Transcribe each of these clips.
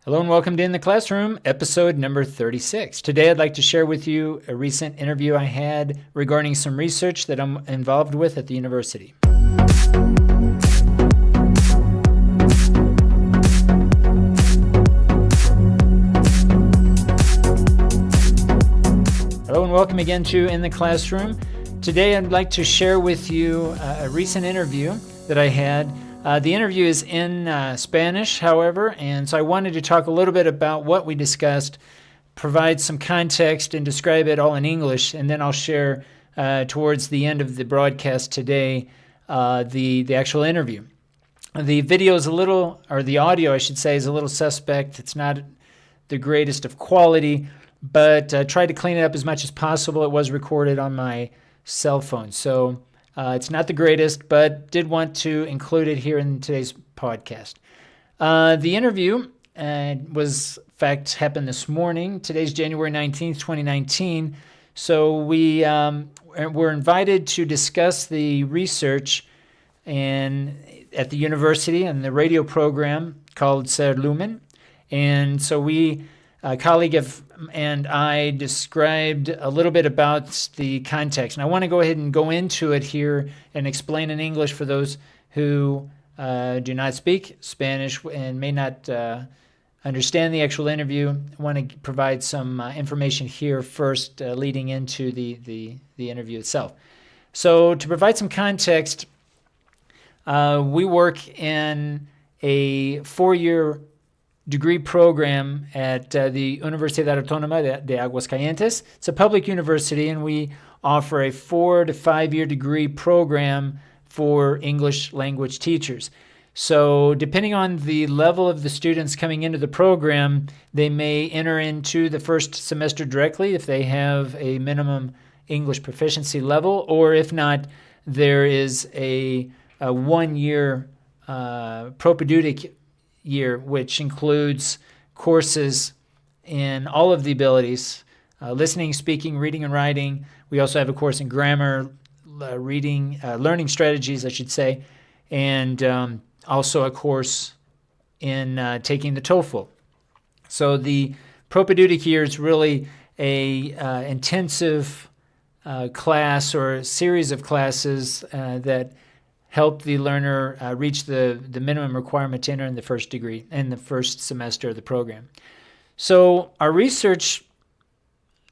Hello and welcome to In the Classroom, episode number 36. Today I'd like to share with you a recent interview I had regarding some research that I'm involved with at the university. Hello and welcome again to In the Classroom. Today I'd like to share with you a recent interview that I had. The interview is in Spanish, however, and so I wanted to talk a little bit about what we discussed, provide some context, and describe it all in English, and then I'll share towards the end of the broadcast today the actual interview. The video is a little, or the audio, I should say, is a little suspect. It's not the greatest of quality, but tried to clean it up as much as possible. It was recorded on my cell phone, so it's not the greatest, but did want to include it here in today's podcast. The interview was, in fact, happened this morning. Today's January 19th, 2019. So we were invited to discuss the research at the university and the radio program called Lumen. And so a colleague and I described a little bit about the context. And I want to go ahead and go into it here and explain in English for those who do not speak Spanish and may not understand the actual interview. I want to provide some information here first leading into the interview itself. So to provide some context, we work in a 4-year degree program at the Universidad Autónoma de Aguascalientes. It's a public university, and we offer a 4 to 5 year degree program for English language teachers. So depending on the level of the students coming into the program, they may enter into the first semester directly if they have a minimum English proficiency level, or if not, there is a 1 year propedeutic year, which includes courses in all of the abilities, listening, speaking, reading, and writing. We also have a course in grammar, learning strategies, I should say, and also a course in taking the TOEFL. So the propedeutic year is really a intensive class or a series of classes that help the learner reach the minimum requirement to enter in the first degree, in the first semester of the program. So our research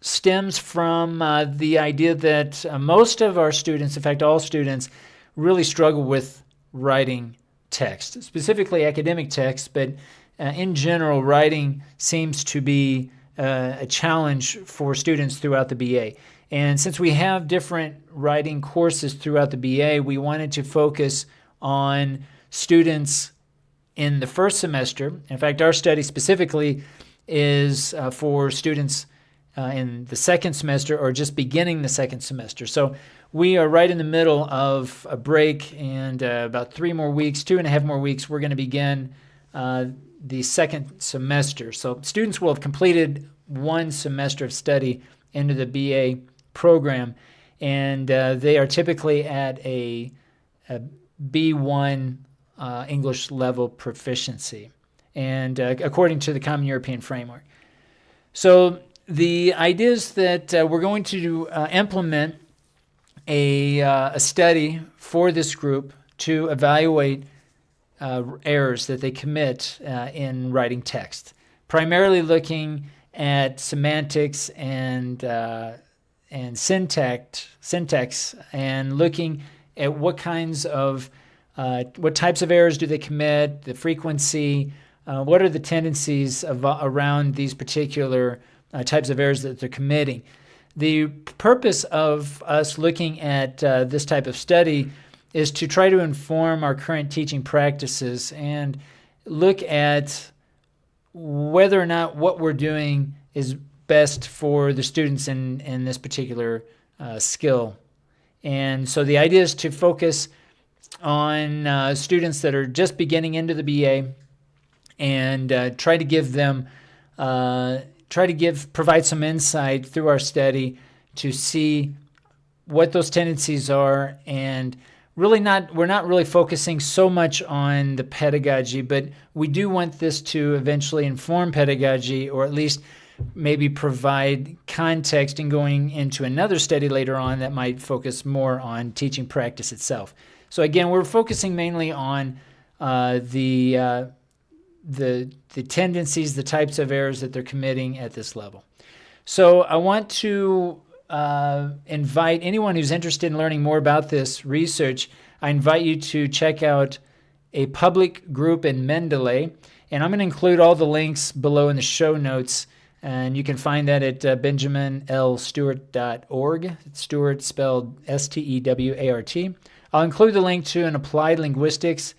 stems from the idea that most of our students, in fact all students, really struggle with writing text, specifically academic text, but in general, writing seems to be a challenge for students throughout the BA. And since we have different writing courses throughout the BA, we wanted to focus on students in the first semester. In fact, our study specifically is for students in the second semester or just beginning the second semester. So we are right in the middle of a break, and about 3 more weeks, 2.5 more weeks, we're going to begin the second semester. So students will have completed 1 semester of study into the BA program, and they are typically at a B1 English level proficiency, and according to the Common European Framework. So the idea is that we're going to implement a study for this group to evaluate errors that they commit in writing text, primarily looking at semantics and syntax, and looking at what types of errors do they commit, the frequency, what are the tendencies around these particular types of errors that they're committing. The purpose of us looking at this type of study is to try to inform our current teaching practices and look at whether or not what we're doing is best for the students in this particular skill. And so the idea is to focus on students that are just beginning into the BA and try to provide some insight through our study to see what those tendencies are and we're not really focusing so much on the pedagogy, but we do want this to eventually inform pedagogy, or at least maybe provide context in going into another study later on that might focus more on teaching practice itself. So again, we're focusing mainly on the tendencies, the types of errors that they're committing at this level. So I want to invite anyone who's interested in learning more about this research. I invite you to check out a public group in Mendeley, and I'm going to include all the links below in the show notes, and you can find that at benjaminlstewart.org. Stewart spelled S-T-E-W-A-R-T. I'll include the link to an applied linguistics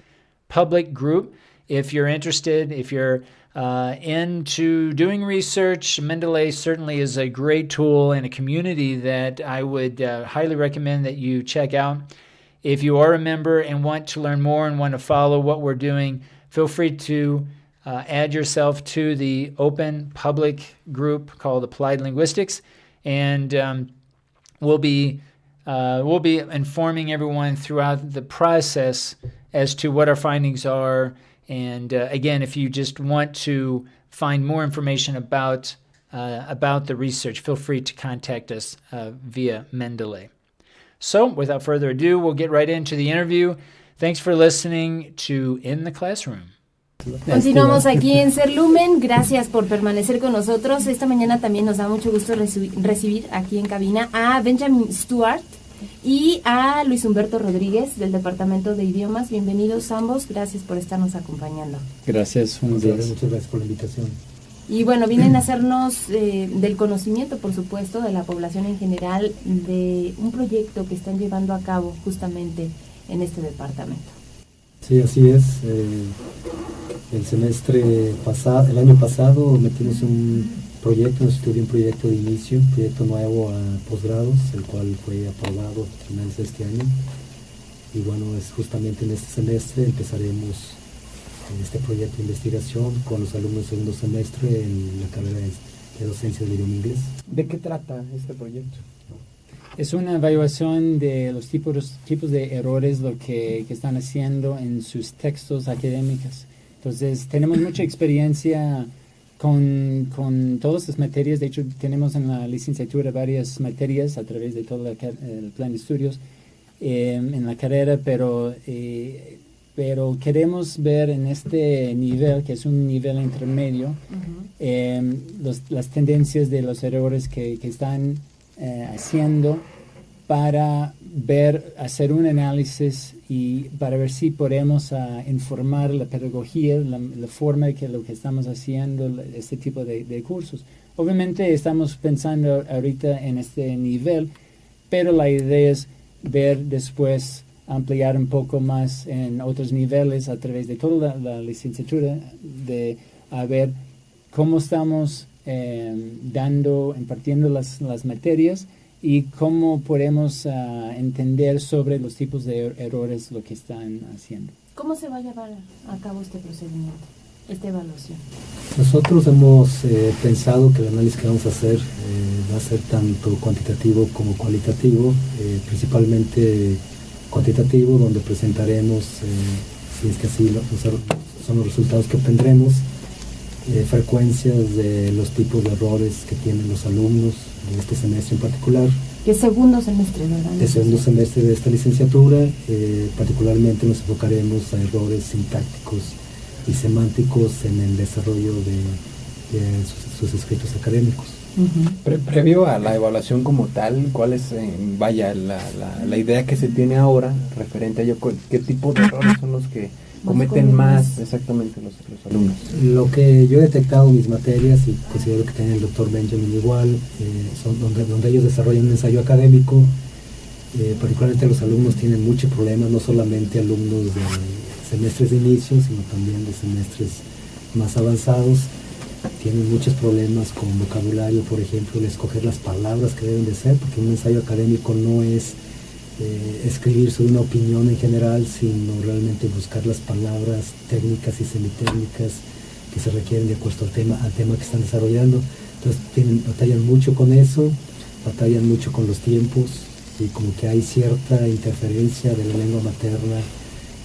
public group. If you're interested, if you're into doing research, Mendeley certainly is a great tool and a community that I would highly recommend that you check out. If you are a member and want to learn more and want to follow what we're doing, feel free to add yourself to the open public group called Applied Linguistics, and we'll be informing everyone throughout the process as to what our findings are. And again, if you just want to find more information about the research, feel free to contact us via Mendeley. So, without further ado, we'll get right into the interview. Thanks for listening to In the Classroom. Continuamos aquí en Ser Lumen. Gracias por permanecer con nosotros. Esta mañana también nos da mucho gusto recibir aquí en cabina a Benjamin Stewart y a Luis Humberto Rodríguez del Departamento de Idiomas. Bienvenidos ambos, gracias por estarnos acompañando. Gracias, muchas gracias por la invitación. Y bueno, vienen a hacernos del conocimiento, por supuesto, de la población en general, de un proyecto que están llevando a cabo justamente en este departamento. Sí, así es. El año pasado metimos un proyecto de inicio, un proyecto nuevo a posgrados, el cual fue aprobado a finales de este año. Y bueno, es justamente en este semestre empezaremos este proyecto de investigación con los alumnos de segundo semestre en la carrera de docencia del idioma inglés. ¿De qué trata este proyecto? Es una evaluación de los tipos de errores lo que están haciendo en sus textos académicos. Entonces, tenemos mucha experiencia con todas las materias. De hecho, tenemos en la licenciatura varias materias a través de todo el plan de estudios en la carrera, pero queremos ver en este nivel, que es un nivel intermedio, las tendencias de los errores que están haciendo, para hacer un análisis y para ver si podemos informar la pedagogía, la forma que lo que estamos haciendo, este tipo de cursos. Obviamente estamos pensando ahorita en este nivel, pero la idea es ver después, ampliar un poco más en otros niveles a través de toda la licenciatura, a ver cómo estamos impartiendo las materias y cómo podemos entender sobre los tipos de errores lo que están haciendo. ¿Cómo se va a llevar a cabo este procedimiento, esta evaluación? Nosotros hemos pensado que el análisis que vamos a hacer va a ser tanto cuantitativo como cualitativo, principalmente cuantitativo, donde presentaremos, si es que así son los resultados que obtendremos, frecuencias de los tipos de errores que tienen los alumnos de este semestre en particular. ¿Qué segundo semestre, verdad? De segundo semestre de esta licenciatura, particularmente nos enfocaremos a errores sintácticos y semánticos en el desarrollo de sus escritos académicos. Previo a la evaluación como tal, ¿cuál es la idea que se tiene ahora referente a ello? ¿Qué tipo de errores son los que cometen más exactamente los alumnos? Lo que yo he detectado en mis materias, y considero que tiene el doctor Benjamin igual, son donde ellos desarrollan un ensayo académico. Particularmente los alumnos tienen muchos problemas, no solamente alumnos de semestres de inicio, sino también de semestres más avanzados. Tienen muchos problemas con vocabulario, por ejemplo, el escoger las palabras que deben de ser, porque un ensayo académico no es escribir sobre una opinión en general, sino realmente buscar las palabras técnicas y semitécnicas que se requieren de acuerdo al tema que están desarrollando. Entonces batallan mucho con eso, batallan mucho con los tiempos, ¿sí? Como que hay cierta interferencia de la lengua materna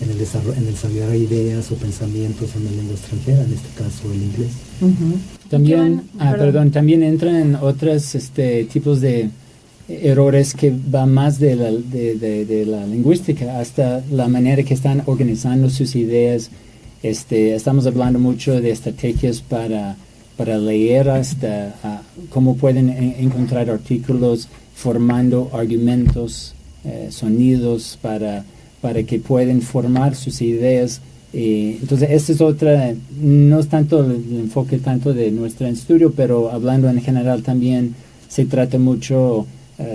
en el desarrollar ideas o pensamientos en la lengua extranjera, en este caso el inglés. También, también entran otros tipos de errores que van más de la lingüística hasta la manera que están organizando sus ideas. Estamos hablando mucho de estrategias para leer, hasta cómo pueden encontrar artículos formando argumentos, sonidos para que puedan formar sus ideas. Entonces, esta es otra, no es tanto el enfoque tanto de nuestro estudio, pero hablando en general también se trata mucho,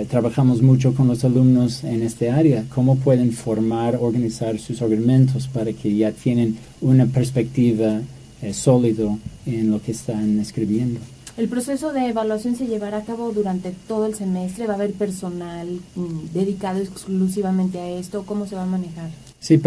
trabajamos mucho con los alumnos en este área, cómo pueden formar, organizar sus argumentos para que ya tienen una perspectiva sólida en lo que están escribiendo. El proceso de evaluación se llevará a cabo durante todo el semestre. ¿Va a haber personal dedicado exclusivamente a esto? ¿Cómo se va a manejar? Sí,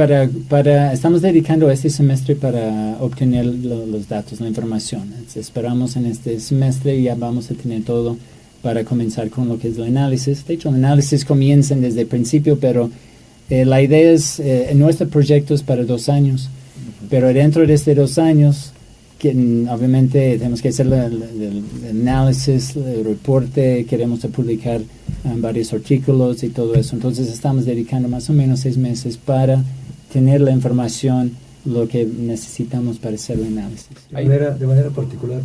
estamos dedicando este semestre para obtener los datos, la información. Entonces, esperamos en este semestre ya vamos a tener todo para comenzar con lo que es el análisis. De hecho, el análisis comienza desde el principio, pero la idea es, nuestro proyecto es para 2 años, pero dentro de estos 2 años, que obviamente tenemos que hacer el análisis, el reporte, queremos publicar varios artículos y todo eso. Entonces estamos dedicando más o menos 6 meses para tener la información, lo que necesitamos para hacer el análisis. De manera particular,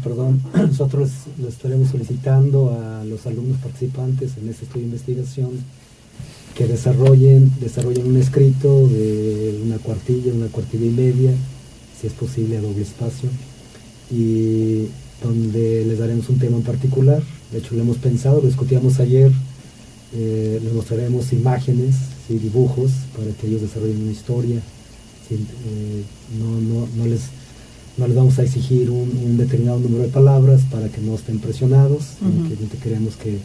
nosotros le estaremos solicitando a los alumnos participantes en este estudio de investigación que desarrollen un escrito de una cuartilla y media, si es posible a doble espacio, y donde les daremos un tema en particular. De hecho, lo hemos pensado, lo discutíamos ayer, les mostraremos imágenes y dibujos para que ellos desarrollen una historia. ¿Sí? No les vamos a exigir un determinado número de palabras para que no estén presionados, que queremos que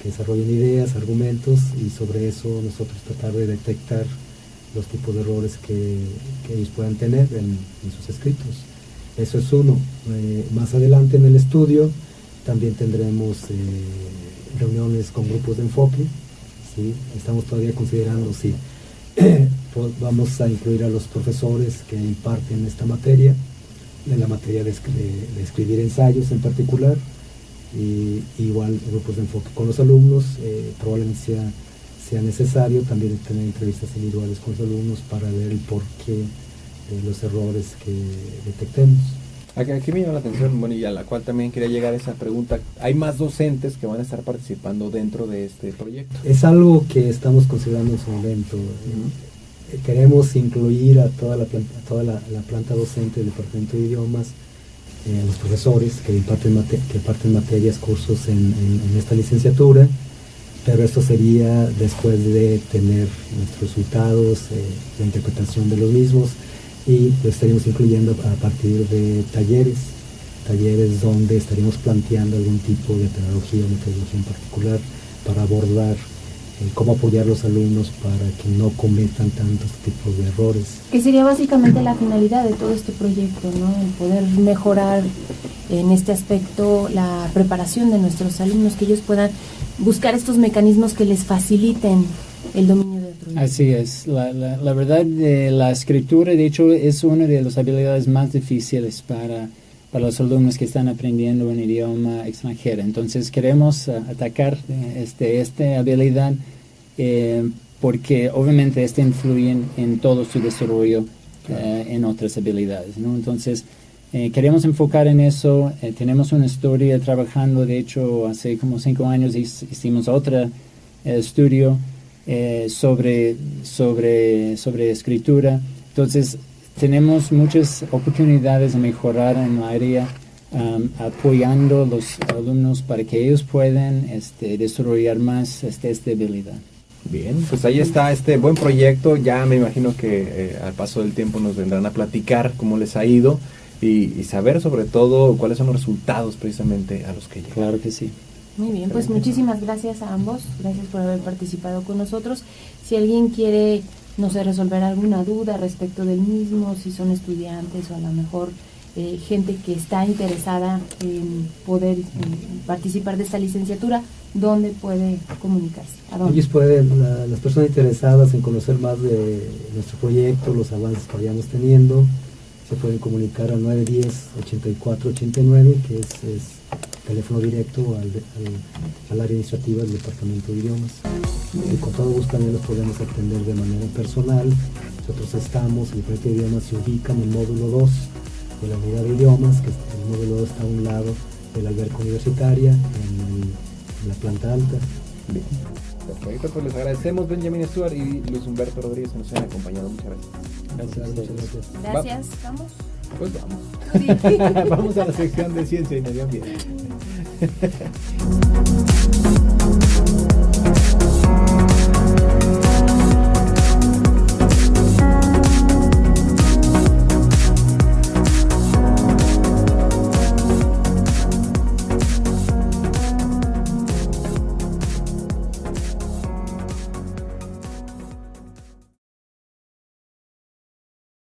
desarrollen ideas, argumentos, y sobre eso nosotros tratar de detectar los tipos de errores que ellos puedan tener en sus escritos. Eso es uno. Más adelante en el estudio también tendremos reuniones con grupos de enfoque, ¿sí? Estamos todavía considerando si vamos a incluir a los profesores que imparten esta materia, en la materia de escribir ensayos en particular, y igual grupos de enfoque con los alumnos. Probablemente sea necesario también tener entrevistas individuales con los alumnos para ver el porqué de los errores que detectemos. Aquí me llama la atención, y a la cual también quería llegar esa pregunta. ¿Hay más docentes que van a estar participando dentro de este proyecto? Es algo que estamos considerando en su momento. Queremos incluir a toda la planta docente del Departamento de Idiomas, los profesores que imparten materias, cursos en esta licenciatura, pero esto sería después de tener nuestros resultados, la interpretación de los mismos, y lo estaríamos incluyendo a partir de talleres donde estaríamos planteando algún tipo de pedagogía o metodología en particular para abordar cómo apoyar a los alumnos para que no cometan tantos tipos de errores. Que sería básicamente la finalidad de todo este proyecto, ¿no? El poder mejorar en este aspecto la preparación de nuestros alumnos, que ellos puedan buscar estos mecanismos que les faciliten el dominio de otro idioma. Así es. La verdad, la escritura, de hecho, es una de las habilidades más difíciles para los alumnos que están aprendiendo un idioma extranjero. Entonces queremos atacar esta habilidad porque obviamente influye en todo su desarrollo en otras habilidades, ¿no? Entonces queremos enfocar en eso. Tenemos una historia trabajando, de hecho hace como 5 años hicimos otro estudio sobre escritura. Entonces tenemos muchas oportunidades de mejorar en la área, apoyando a los alumnos para que ellos puedan desarrollar más esta habilidad. Bien, pues ahí está este buen proyecto. Ya me imagino que al paso del tiempo nos vendrán a platicar cómo les ha ido y saber sobre todo cuáles son los resultados precisamente a los que llegan. Claro que sí. Muy bien, pues muchísimas gracias a ambos. Gracias por haber participado con nosotros. Si alguien quiere, no sé, resolver alguna duda respecto del mismo, si son estudiantes o a lo mejor gente que está interesada en poder participar de esta licenciatura, ¿dónde puede comunicarse? ¿A dónde? Ellos pueden, las personas interesadas en conocer más de nuestro proyecto, los avances que vayamos teniendo, se pueden comunicar al 910-8489, que es teléfono directo al área administrativa del Departamento de Idiomas. Y con todo gusto también los podemos atender de manera personal. Nosotros estamos, el proyecto de idiomas se ubica en el módulo 2 de la unidad de idiomas, que el módulo 2 está a un lado de la alberca universitaria, en la planta alta. Bien. Perfecto, pues les agradecemos Benjamin Stuart y Luis Humberto Rodríguez que nos hayan acompañado. Muchas gracias. Gracias a ustedes. Gracias, ¿vamos? Pues vamos. Sí. Vamos a la sección de ciencia y medio ambiente.